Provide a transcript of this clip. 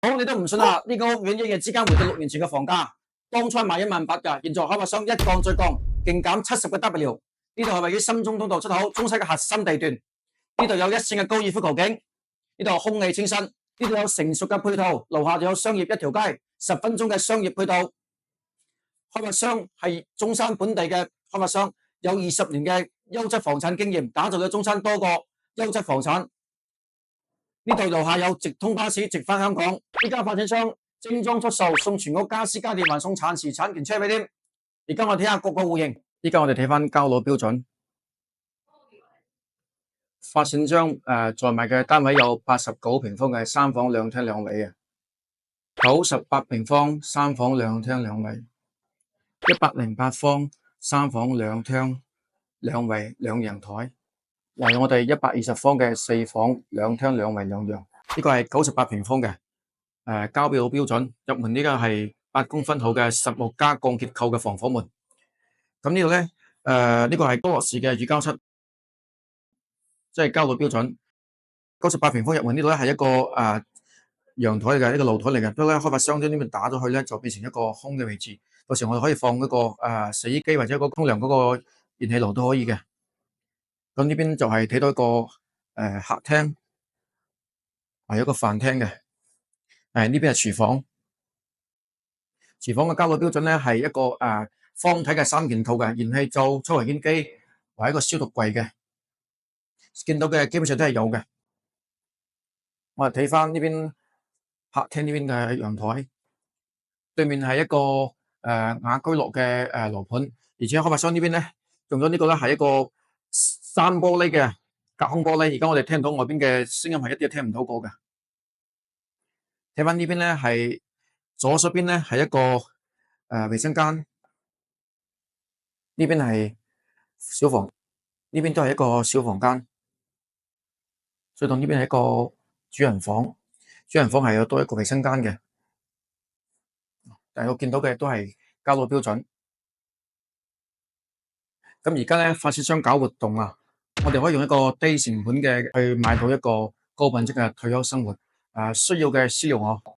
好，你都唔信啊？呢、個屋苑一夜之間回到6年前嘅房價，當初賣18000㗎，現在開發商一降再降，勁減70個 W。呢度係位於深中通道出口中西嘅核心地段，呢度有一線嘅高爾夫球徑，呢度空氣清新，呢度有成熟嘅配套，樓下就有商業一條街，10分鐘嘅商業配套。開發商係中山本地嘅開發商，有20年嘅優質房產經驗，打造咗中山多個優質房產。呢度樓下有直通巴士直返香港。呢家發展商精裝出售，送全屋家私家電，還送產時產權車俾添。而家我哋睇下各個戶型。依家我哋睇翻交樓標準。發展商在賣嘅單位有89平方嘅3房2廳2衛嘅，98平方3房2廳2衛，108方3房2廳2衛2陽台。還有我哋120方嘅4房2廳2衛2陽，呢個係98平方嘅交表標準。入門呢個係8公分厚嘅16加鋼結構嘅防火門。咁呢度咧呢個係多樂士嘅乳膠漆，即係交到標準。98平方入門呢度咧係一個陽台嚟嘅，一個露台嚟嘅。不過咧開發商將呢邊打咗去咧，就變成一個空嘅位置。到時我哋可以放嗰個洗衣機或者嗰個沖涼嗰個燃氣爐都可以嘅。咁呢邊就係睇到一個客廳，有一個飯廳嘅。呢邊係廚房，廚房嘅交樓標準咧係一個方體嘅3件套嘅，燃氣灶、抽油煙機，或者一個消毒櫃嘅。見到嘅基本上都係有嘅。我哋睇翻呢邊客廳呢邊嘅陽台，對面係一個雅居樂嘅樓盤，而且開發商呢邊咧用咗呢個咧係一個3玻璃嘅隔空玻璃。而家我哋聽到外邊嘅聲音係一啲都聽唔到過嘅。睇翻呢邊咧係左手邊咧係一個衛生間，呢邊係小房，呢邊都係一個小房間。再到呢邊係一個主人房，主人房係有多一個衛生間嘅。但係我見到嘅都係交樓標準。咁而家咧發展商搞活動啊，我哋可以用一個低成本嘅去買到一個高品質嘅退休生活。需要嘅私用我。